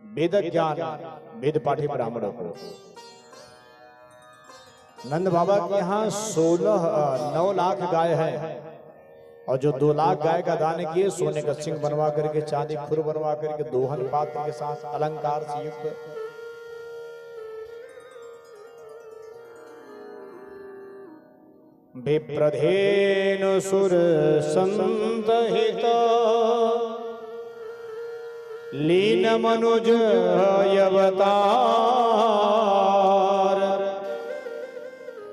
वेद ज्ञान वेद पाठी ब्राह्मणों को। नंद बाबा के यहाँ 9 लाख गाय है और जो 2 लाख गाय का दान किए सोने का सिंह बनवा करके, चांदी खुर बनवा करके, दोहन पात्र के साथ अलंकार से युक्त विप्रधेनु सुर संत हित लीन मनुज अवतार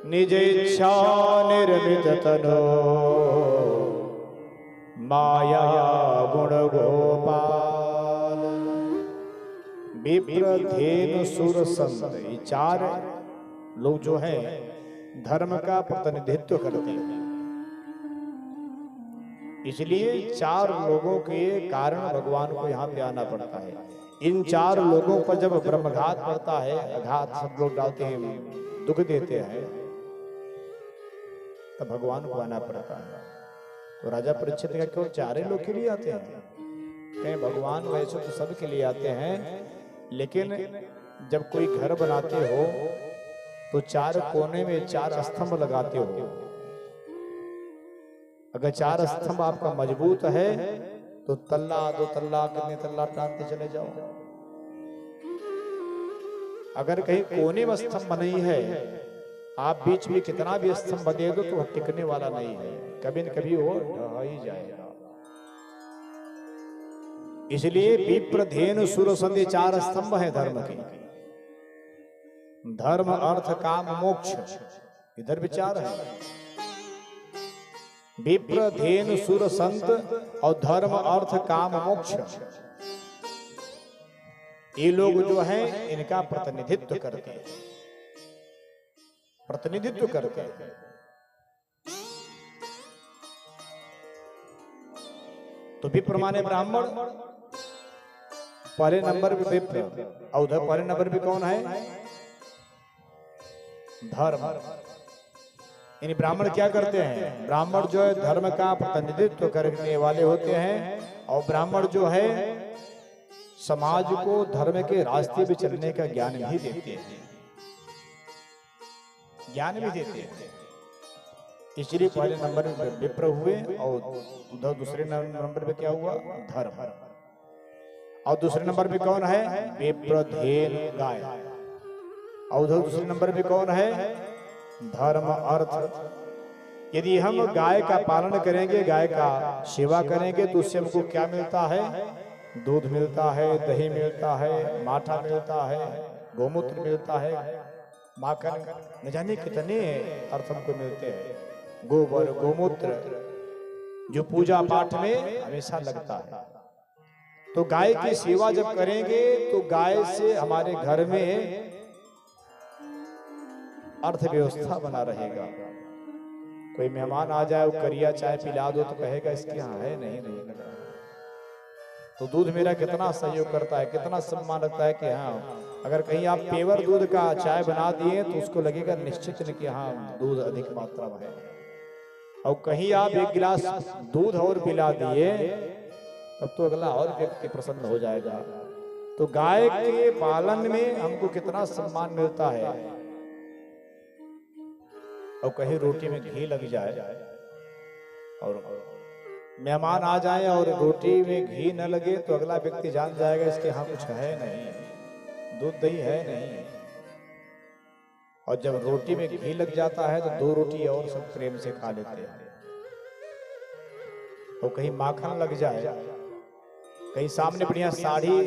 निज इच्छा निर्मित तनो माया गुण गोपाल। विप्रधेनु सुर संत, ये 4 लोग जो हैं धर्म का प्रतिनिधित्व करते हैं। इसलिए 4 लोगों के कारण भगवान को यहाँ पे आना पड़ता है। इन 4 लोगों पर जब ब्रह्मघात पड़ता है, आघात सब लोग डालते हैं, दुख देते हैं, तब भगवान को आना पड़ता है। तो राजा परीक्षित का क्यों 4 लोग के लिए आते हैं? कहीं भगवान वैसे तो सबके लिए आते हैं, लेकिन जब कोई घर बनाते हो तो 4 कोने में 4 स्तंभ लगाते हो। अगर 4 स्तंभ आपका मजबूत है तो तल्ला 2 तल्ला कितने तल्ला टानते चले जाओ। अगर कहीं कोने में स्तंभ नहीं है, आप बीच में कितना भी स्तंभ दे दो तो टिकने वाला नहीं है, कभी न कभी वो ढह ही जाएगा। इसलिए विप्रधेनु सुर संधि 4 स्तंभ है धर्म के। धर्म अर्थ काम मोक्ष, इधर विचार है। विप्रधेनु सुर संत और धर्म अर्थ काम मोक्ष, ये लोग जो हैं इनका प्रतिनिधित्व करते हैं, प्रतिनिधित्व करते हैं। तो विप्र माने ब्राह्मण, पहले नंबर पे विप्र, और उधर पहले नंबर पे कौन है? धर्म। यानी ब्राह्मण क्या करते हैं? ब्राह्मण जो है धर्म का प्रतिनिधित्व करने वाले होते हैं, और ब्राह्मण जो है समाज को धर्म के रास्ते पे चलने का ज्ञान भी देते हैं, ज्ञान भी देते हैं। इसलिए पहले नंबर में विप्र हुए और उधर दूसरे नंबर पे क्या हुआ? धर्म। और दूसरे नंबर पे कौन है? विप्रधेन गाय। और उधर दूसरे नंबर पे कौन है? धर्म अर्थ। यदि हम गाय का पालन करेंगे, गाय का सेवा करेंगे, तो उससे हमको क्या मिलता है? दूध मिलता है, दही मिलता है, माठा मिलता है, गोमूत्र मिलता है, माखन, न जाने कितने अर्थ हमको मिलते हैं। गोबर गोमूत्र जो पूजा पाठ में हमेशा लगता है। तो गाय की सेवा जब करेंगे तो गाय से हमारे घर में अर्थव्यवस्था बना रहेगा। कोई मेहमान आ जाए, वो करिया चाय पिला दो तो कहेगा इसके यहाँ है नहीं लगा। तो दूध मेरा कितना सहयोग करता है, कितना सम्मान रखता है कि हाँ, अगर कहीं आप पेवर दूध का चाय बना दिए तो उसको लगेगा निश्चित नहीं कि हाँ दूध अधिक मात्रा में है। और कहीं आप 1 गिलास दूध और पिला दिए तब तो अगला और व्यक्ति प्रसन्न हो जाएगा। तो गाय के पालन में हमको कितना सम्मान मिलता है। और कहीं रोटी में घी लग जाए और मेहमान आ जाए और रोटी में घी न लगे तो अगला व्यक्ति जान जाएगा इसके यहाँ कुछ है नहीं, दूध दही है नहीं। और जब रोटी में घी लग जाता है तो 2 रोटी और सब प्रेम से खा लेते हैं। और कहीं माखन लग जाए, कहीं सामने बढ़िया साड़ी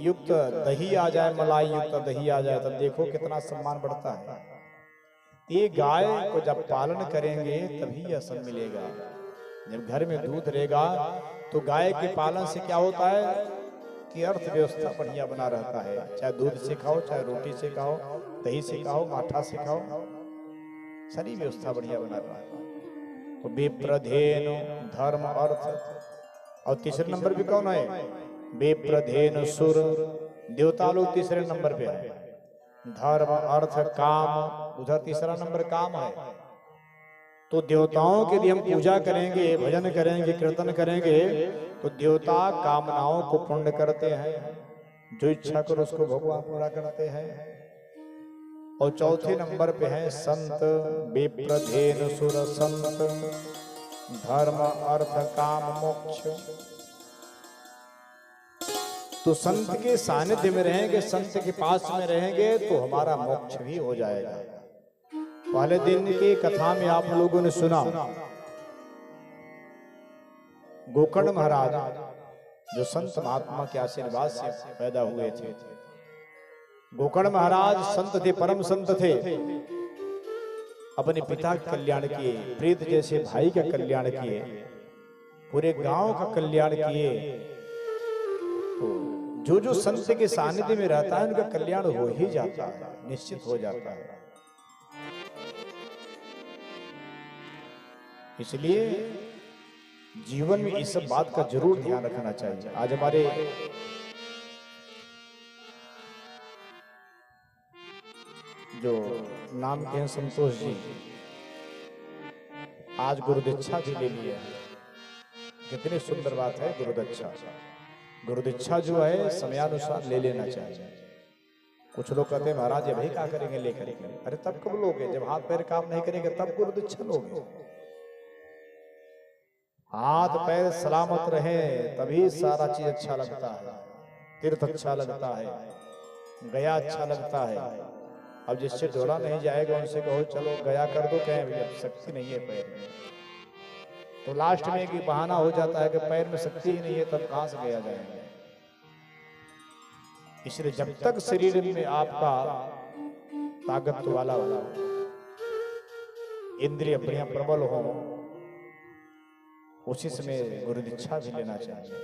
युक्त दही आ जाए, मलाई युक्त दही आ जाए, तब देखो कितना सम्मान बढ़ता है। ये गाय को जब पालन करेंगे तभी यह सब मिलेगा। जब घर में दूध रहेगा तो गाय के पालन से क्या होता है कि अर्थव्यवस्था बढ़िया बना रहता है। चाहे दूध से खाओ, चाहे रोटी से खाओ, दही से खाओ, माठा से खाओ, सारी व्यवस्था बढ़िया बना रहता है। तो विप्रधेनु धर्म अर्थ। और तीसरे नंबर पे कौन है? विप्रधेनु सुर, देवता लोग तीसरे नंबर पे है। धर्म अर्थ काम, उधर तीसरा नंबर काम है। तो देवताओं के लिए हम पूजा करेंगे, भजन करेंगे, कीर्तन करेंगे तो देवता कामनाओं को पूर्ण करते हैं। जो इच्छा करो उसको भगवान पूरा करते हैं। और चौथे नंबर पे है संत विप्रधेन सुर संत धर्म अर्थ काम मोक्ष। तो संत के सानिध्य में रहेंगे, संत के पास में रहेंगे तो हमारा मोक्ष भी हो जाएगा। पहले दिन की कथा में आप लोगों ने सुना गोकर्ण महाराज जो संत महात्मा के आशीर्वाद से पैदा हुए थे। गोकर्ण महाराज संत थे, परम संत थे। अपने पिता का कल्याण किए, प्रीत जैसे भाई का कल्याण किए, पूरे गांव का कल्याण किए। तो जो जो संत के सानिध्य में रहता है उनका कल्याण हो ही जाता है, निश्चित हो जाता है। इसलिए जीवन में इस सब बात का जरूर ध्यान रखना चाहिए। आज हमारे जो नाम के हैं संतोष जी, आज गुरुदीक्षा भी ले लिया है। कितनी सुंदर बात है गुरुदीक्षा। गुरुदीक्षा जो है समयानुसार ले लेना चाहिए। कुछ लोग कहते हैं महाराज अभी क्या करेंगे लेकर के। अरे तब कब लोगे जब हाथ पैर काम नहीं करेंगे, तब गुरुदीक्षा लोगे। हाथ पैर सलामत रहे तभी सारा चीज अच्छा लगता है, तीर्थ अच्छा लगता है, गया अच्छा लगता है। अब जिससे डोला नहीं जाएगा उनसे कहो चलो गया कर दो, कहें भैया शक्ति नहीं है पैर में, तो लास्ट में एक बहाना हो जाता है कि पैर में शक्ति ही नहीं है, तब कहां से गया जाएगा। इसलिए जब तक शरीर में आपका ताकत वाला हो, इंद्रिय बढ़िया प्रबल हो, उसी समय गुरुदीक्षा भी लेना चाहिए।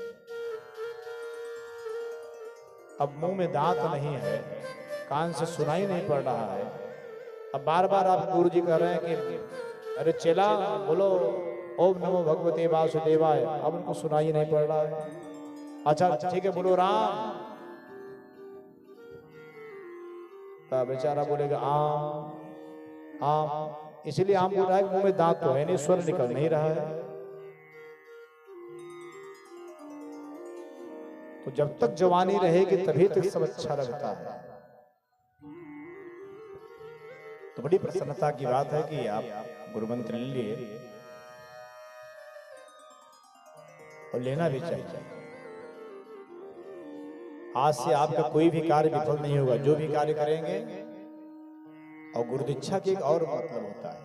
अब मुंह में दांत नहीं है, कान से सुनाई नहीं पड़ रहा है, अब बार बार आप गुरु जी कह रहे हैं कि अरे चेला बोलो ओम नमो भगवते वासुदेवाय, अब उनको सुनाई नहीं पड़ रहा है। अच्छा ठीक है बोलो राम, तो बेचारा बोलेगा आम आम। इसलिए आम बोल रहा है मुंह में दांत तो है नहीं, स्वर निकल नहीं रहा है। तो जब तक जवानी रहेगी तभी तक सब अच्छा लगता है। तो बड़ी प्रसन्नता की बात है कि आप गुरु मंत्र ले लिए और लेना भी चाहिए। आज से आपका कोई भी कार्य विफल नहीं होगा, जो भी कार्य करेंगे। और गुरुदीक्षा की एक और मतलब होता है,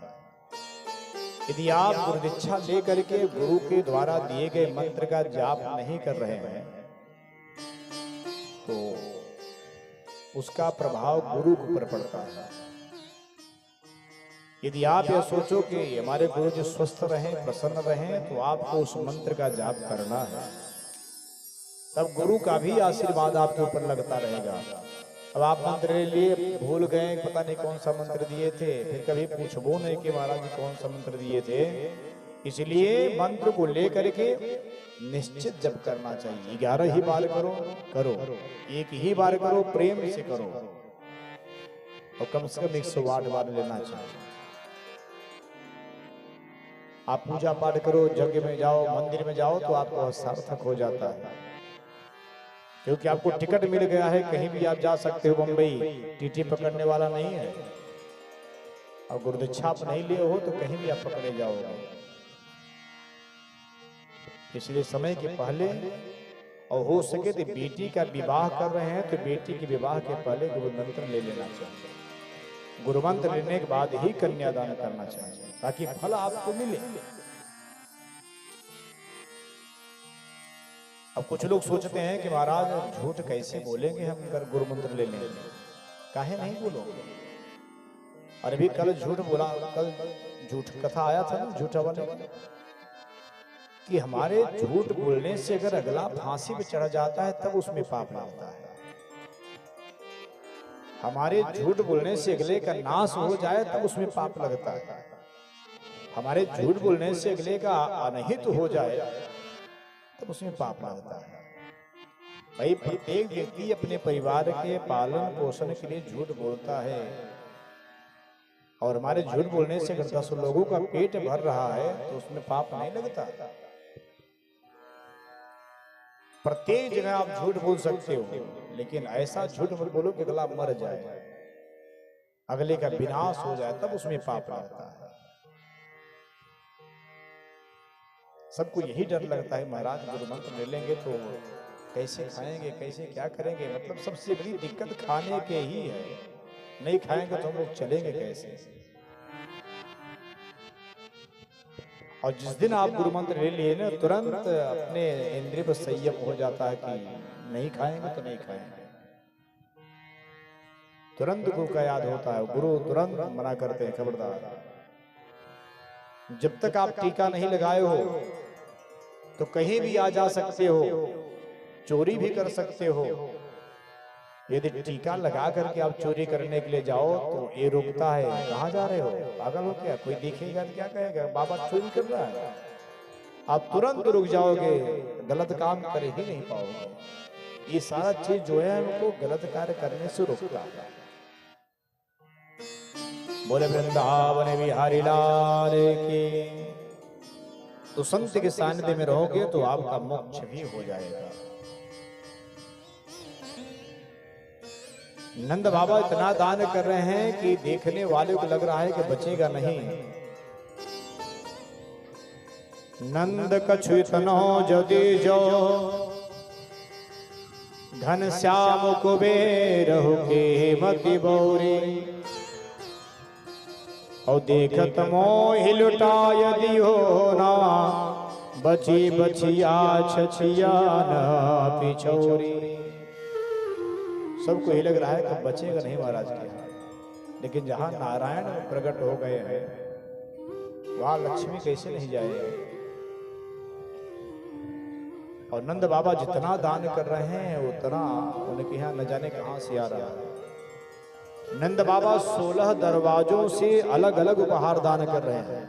यदि आप गुरुदीक्षा लेकर के गुरु के द्वारा दिए गए मंत्र का जाप नहीं कर रहे हैं तो उसका प्रभाव गुरु के ऊपर पड़ता है। यदि आप यह सोचो कि हमारे गुरु जी स्वस्थ रहें, प्रसन्न रहें, तो आपको उस मंत्र का जाप करना है, तब गुरु का भी आशीर्वाद आपके ऊपर लगता रहेगा। अब आप मंत्र ले लिए, भूल गए, पता नहीं कौन सा मंत्र दिए थे, फिर कभी पूछबो नहीं कि महाराज जी कौन सा मंत्र दिए थे। इसलिए मंत्र को लेकर के निश्चित जप करना चाहिए। 11 ही बार करो, एक ही बार करो, प्रेम से करो, और कम से कम 108 बार लेना चाहिए। आप पूजा पाठ करो, यज्ञ में जाओ, मंदिर में जाओ, तो आपको सार्थक हो जाता है, क्योंकि आपको टिकट मिल गया है, कहीं भी आप जा सकते हो। बंबई टीटी पकड़ने वाला नहीं है, और गुरुदीक्षा आप नहीं लिए हो तो कहीं भी आप पकड़े जाओगे। इसलिए समय के पहले, और हो सके तो बेटी का विवाह कर रहे हैं तो बेटी के विवाह के पहले गुरु मंत्र ले लेना चाहिए। गुरु मंत्र लेने के बाद ही कन्यादान करना चाहिए, ताकि फल आपको मिले। अब कुछ लोग सोचते हैं कि महाराज झूठ कैसे बोलेंगे हम अगर गुरु मंत्र ले लेंगे। काहे नहीं बोलोगे? और अभी कल झूठ बोला, कल झूठ कथा आया था ना झूठा वाले, कि हमारे झूठ बोलने से अगर अगला फांसी पे चढ़ जाता है तब उसमें पाप लगता है। हमारे झूठ बोलने से अगले का नाश हो जाए तब उसमें पाप लगता है। हमारे झूठ बोलने से अगले का अनहित हो जाए तब उसमें पाप लगता है। भाई प्रत्येक व्यक्ति अपने परिवार के पालन पोषण के लिए झूठ बोलता है, और हमारे झूठ बोलने से अगर 10 लोगों का पेट भर रहा है तो उसमें पाप नहीं लगता। प्रत्येक जगह आप झूठ बोल सकते हो, लेकिन ऐसा झूठ मत बोलो कि अगला मर जाए, अगले का विनाश हो जाए, तब उसमें पाप रहता है। सबको यही डर लगता है महाराज गुरु मंत्र ले लेंगे तो कैसे खाएंगे, कैसे क्या करेंगे। मतलब सबसे बड़ी दिक्कत खाने के ही है, नहीं खाएंगे तो हम लोग चलेंगे कैसे। और जिस दिन आप गुरु मंत्र ले लिए ना, तुरंत अपने इंद्रिय पर संयम हो जाता है कि नहीं खाएंगे तो नहीं खाएंगे। तुरंत गुरु का याद होता है, गुरु तुरंत मना करते हैं, खबरदार जब तक आप टीका नहीं लगाए हो तो कहीं भी आ जा सकते हो, चोरी भी कर सकते हो। यदि टीका लगा करके आप चोरी करने के लिए जाओ तो ये रोकता है, कहाँ जा रहे हो, पागल हो क्या, कोई देखेगा तो क्या कहेगा, बाबा चोरी कर रहा है। आप तुरंत रुक जाओगे, गलत काम कर ही नहीं पाओगे। ये सारा चीज जो है हमको गलत कार्य करने से रोकता है। बोले वृंदावन बिहारी लाल की। तो संत के सानिध्य में रहोगे तो आपका मोक्ष भी हो जाएगा। नंद बाबा इतना दान कर रहे हैं कि देखने वाले को लग रहा है कि बचेगा नहीं। नंद कछु इतनो जदि जो घन श्याम कुबेर के मति बौरी। और देखत मोहि लुटा यदि हो ना, बची बचिया छछिया न पिछोरी। सबको ये लग रहा है कि बचेगा नहीं महाराज के यहाँ, लेकिन जहां नारायण प्रकट हो गए हैं वहां लक्ष्मी कैसे नहीं जाएगी। और नंद बाबा जितना दान कर रहे हैं उतना उनके यहाँ न जाने कहां से आ रहा है। नंद बाबा 16 दरवाजों से अलग अलग उपहार दान कर रहे हैं।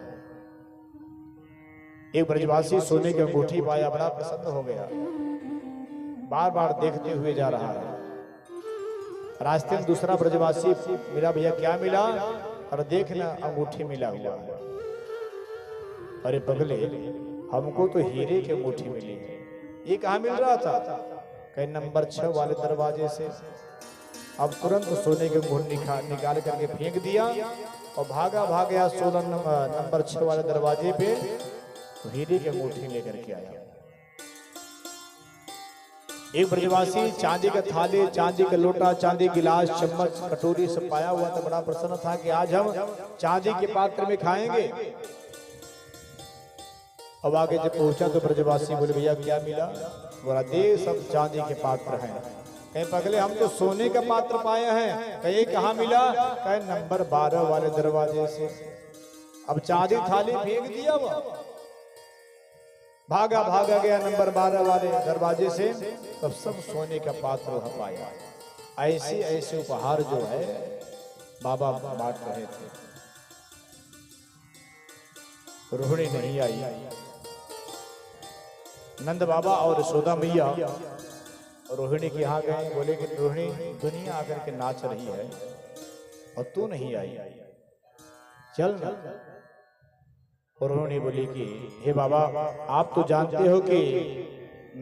एक ब्रजवासी सोने की अंगूठी पाया, बड़ा प्रसन्न हो गया, बार बार देखते हुए जा रहा है। रास्ते में दूसरा ब्रजवासी मिला, भैया क्या मिला, और देखना अंगूठी मिला हुआ है। अरे पगले, हमको तो हीरे की अंगूठी मिली है, ये कहाँ मिल रहा था, कहीं नंबर 6 वाले दरवाजे से। अब तुरंत सोने के अंगूठी निकाल करके फेंक दिया और भागा 16 नंबर 6 वाले दरवाजे पे तो हीरे की अंगूठी लेकर के आया। एक ब्रजवासी चांदी का थाली, चांदी का लोटा, चांदी गिलास, चम्मच, कटोरी सब पाया हुआ था, बड़ा प्रसन्न था कि आज हम चांदी के पात्र में खाएंगे। अब आगे जब पहुंचा तो ब्रजवासी बोले, भैया क्या मिला, बोला दे सब चांदी के पात्र हैं। कहीं पगले, हम तो सोने का पात्र पाए हैं। कहीं कहाँ मिला, कहीं नंबर 12 वाले दरवाजे से। अब चांदी थाली फेंक दिया, वो भागा गया नंबर 12 वाले दरवाजे से, तब सब सोने का पात्र वहां पाया। ऐसे ऐसे उपहार जो है बाबा बांट रहे थे। रोहिणी नहीं आई। नंद बाबा और यशोदा मैया रोहिणी के यहाँ गए, बोले कि रोहिणी, दुनिया आकर के नाच रही है और तू नहीं आई, चल ना। और रोहिणी बोली कि हे बाबा, आप तो जानते हो कि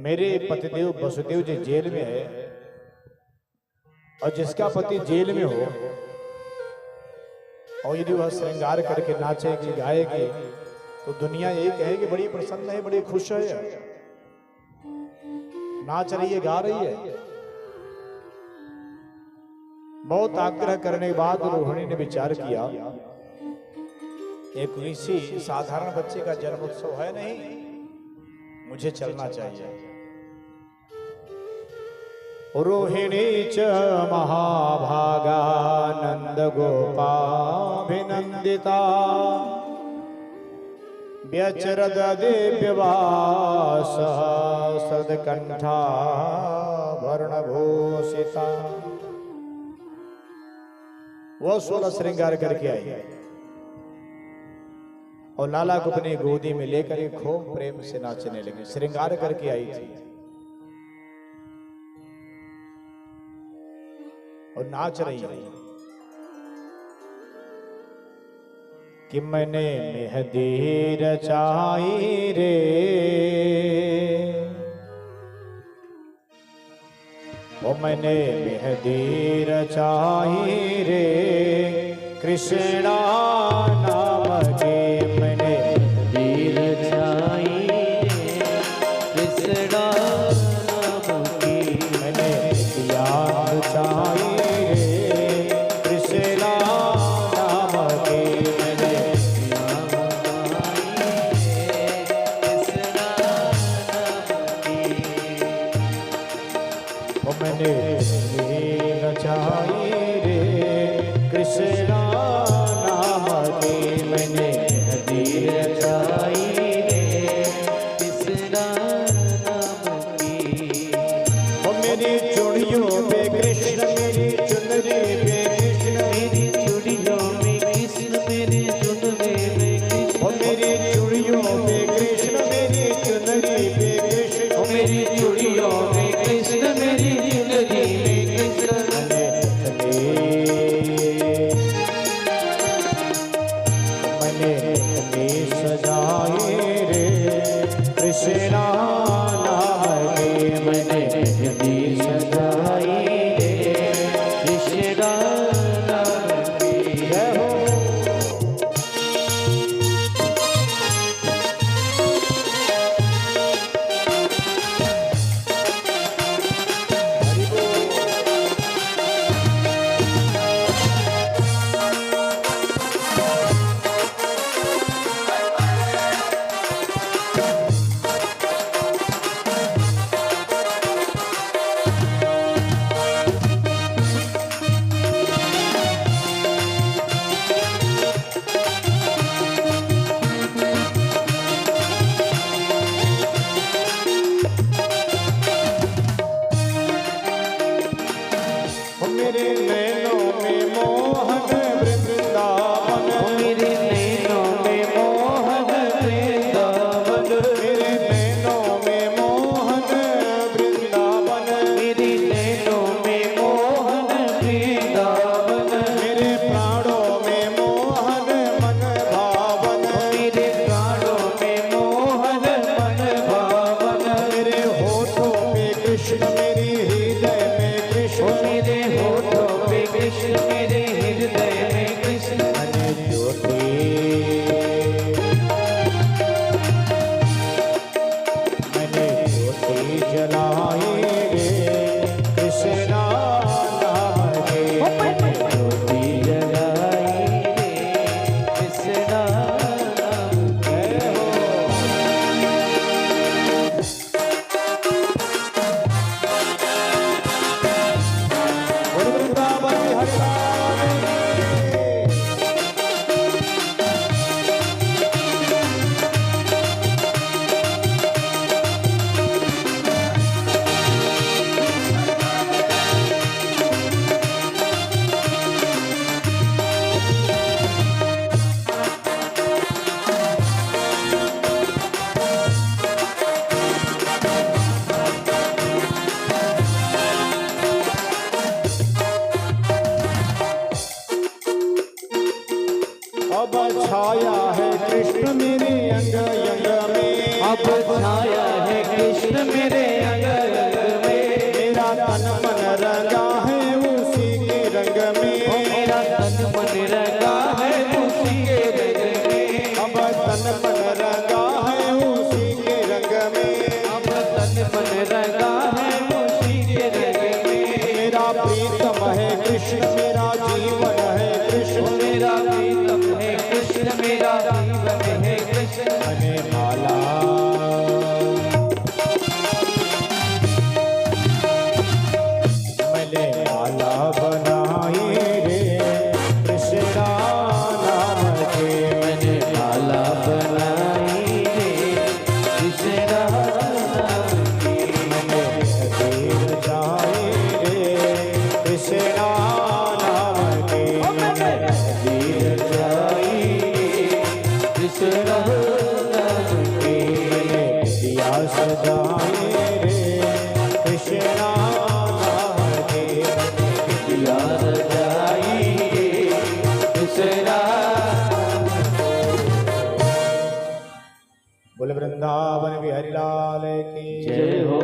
मेरे पतिदेव वसुदेव जी जेल में है, और जिसका पति जेल में हो और यदि वह श्रृंगार करके नाचेगी गाएगी तो दुनिया यही कहेगी बड़ी प्रसन्न है, बड़ी खुश है, नाच रही है, गा रही है। बहुत आग्रह करने के बाद रोहिणी ने विचार किया, एक किसी साधारण बच्चे का जन्मोत्सव है नहीं, मुझे चलना चाहिए। रोहिणी च महाभागा नंद गोपाभिनंदिता व्यचरद दिव्यवास सदकंठा वर्णभूषिता। वो 16 श्रृंगार करके आई और लाला को अपनी गोदी में लेकर खूब प्रेम से नाचने लगी। श्रृंगार करके आई थी और नाच रही है कि मैंने मेहंदी रचाई रे मैंने मेहंदी रचाई रे कृष्णा नाम के, मैंने मेहंदी रचाई रे कृष्णा नाम की, मैंने दिया रचाई रे कृष्णा नाम की, मैंने दिया रचाई रे कृष्णा नाम की, मैंने मेहंदी रचाई रे कृष्णा नाम की, मैंने मेरी चूड़ियों पे कृष्ण, मेरी चुनरी पे कृष्ण, मेरी चूड़ियों में कृष्ण, मेरी चुनरी पे कृष्ण, मेरी चूड़ियों पे कृष्ण, मेरी चुनरी पे कृष्ण, मेरी चूड़ियों में कृष्ण, मेरी चुनरी में कृष्ण, मैंने सजाए रे कृष्णा नाम के, मैंने मेहंदी सजाई रे कृष्णा नाम की, जय हो। मेरे नैनों में मोहन वृंदावन, मेरे नैनों में मोहन वृंदावन, मेरे नैनों में मोहन वृंदावन, मेरे नैनों में मोहन वृंदावन, मेरे प्राणों में मोहन मन भावन, मेरे प्राणों में मोहन मन भावन, मेरे होठों पे कृष्ण, मेरी हृदय में कृष्ण, मेरे होठों पे कृष्ण, मेरे हृदय में कृष्ण, मैंने ज्योति जलाई रे कृष्णा नाम के, मैंने ज्योति जलाई रे कृष्णा नाम के, वृंदावन हरि राम अब छाया है कृष्ण मेरे अंग अंग में, अब छाया है कृष्ण मेरे अंग अंग में, मेरा तन मन रंगा है उसी के रंग में, मेरा तन मन रंगा है उसी के रंग में, अब तन मन रंगा है उसी के रंग में, अब तन मन रंगा है उसी के रंग में, मेरा प्रीतम है कृष्ण, मेरा जीवन है कृष्ण, मेरा प्रीतम है कृष्ण, मेरा जीवन है कृष्ण, मैंने माला बनाई रे कृष्णा नाम के, मैंने माला बनाई रे कृष्णा नाम की, मैंने मेहंदी रचाई रे कृष्णा नाम की, मैंने मेहंदी रचाई कृष्णा नाम की, मैंने दिया सजाई रे कृष्णा नाम की, दिया सजाई कृष्णा। बोल वृंदावन बिहारी लाल की जय हो।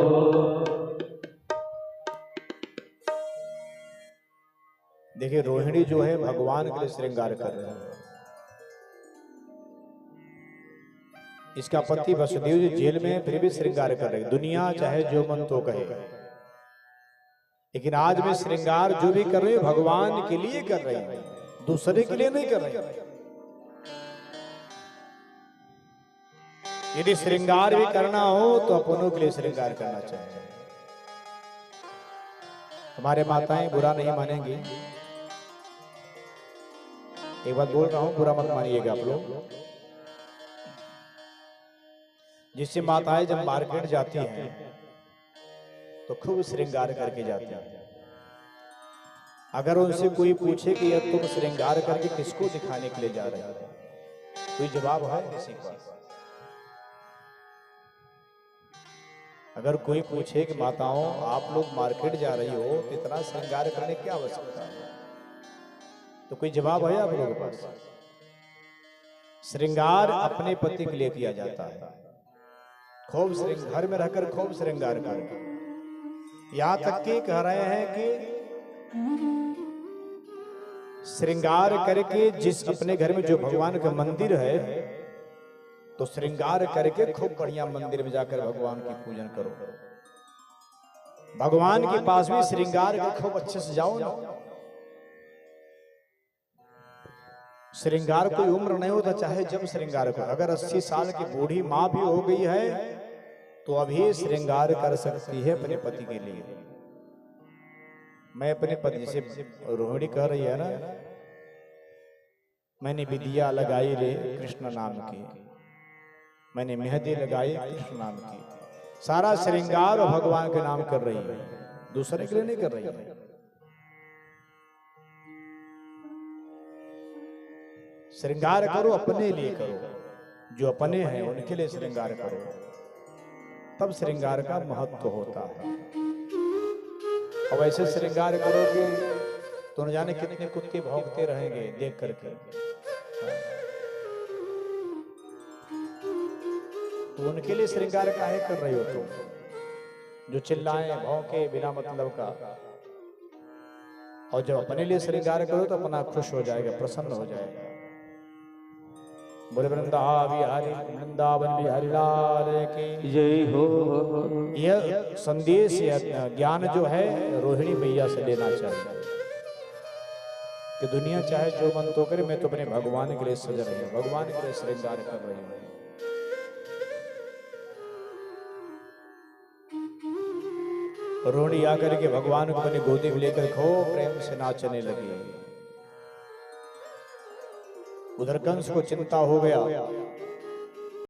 देखिए रोहिणी जो है भगवान के लिए श्रृंगार कर रहे हैं। इसका पति वसुदेव जी जेल में है, फिर भी श्रृंगार कर रहे हैं। दुनिया चाहे जो मन तो कहे, लेकिन आज में श्रृंगार जो भी कर रहे हैं भगवान के लिए कर रहे हैं, दूसरे के लिए नहीं कर रहे हैं। यदि श्रृंगार भी करना हो तो अपनों के लिए श्रृंगार करना चाहिए। हमारे माताएं बुरा नहीं मानेंगी, एक बात बोल रहा हूं, बुरा मत मानिएगा आप लोग। जिससे माताएं जब मार्केट जाती हैं तो खूब श्रृंगार करके जाती हैं। अगर उनसे कोई पूछे कि यह तुम श्रृंगार करके किसको दिखाने के लिए जा रहे हो, कोई जवाब है किसी का? अगर कोई पूछे कि माताओं आप लोग मार्केट जा रही हो तो इतना श्रृंगार करने की क्या आवश्यकता है, तो कोई जवाब है आप लोगों के पास? श्रृंगार अपने पति के लिए किया जाता है। खूब घर में रहकर खूब श्रृंगार करके, यहां तक कि कह रहे हैं कि श्रृंगार करके जिस अपने घर में जो भगवान का मंदिर है तो श्रृंगार करके खूब बढ़िया मंदिर में जाकर भगवान की पूजन करो। भगवान के पास भी श्रृंगार के खूब अच्छे से जाओ ना। श्रृंगार कोई उम्र नहीं होता, चाहे जब श्रृंगार करो। अगर 80 साल की बूढ़ी माँ भी हो गई है तो अभी श्रृंगार कर सकती है अपने पति के लिए। मैं अपने पति से, रोहिणी कह रही है ना, मैंने विदिया लगाई रे कृष्ण नाम की, मैंने मेहंदी लगाई कृष्ण नाम की। सारा श्रृंगार और भगवान के नाम कर रही है, दूसरे के लिए नहीं कर रही है। श्रृंगार करो अपने लिए करो, जो अपने हैं उनके लिए श्रृंगार करो, तब श्रृंगार का महत्व होता है। और ऐसे श्रृंगार करोगे तो न जाने कितने कुत्ते भौंकते रहेंगे देख करके। तो उनके लिए श्रृंगार काहे कर रही हो तुम, जो चिल्लाएं भौंके बिना मतलब का? और जब अपने लिए श्रृंगार करो तो अपना खुश हो जाएगा, प्रसन्न हो जाएगा। बोले वृंदावन बिहारी लाल की जय हो। यह संदेश या ज्ञान जो है रोहिणी मैया से लेना चाहिए कि दुनिया चाहे जो मन तो करे, मैं तो अपने भगवान के लिए सज रही हूँ, भगवान के लिए श्रृंगार कर रही हूँ। रोहिणी आकर के भगवान को अपनी गोदी में लेकर खूब प्रेम से नाचने लगी। उधर कंस को चिंता हो गया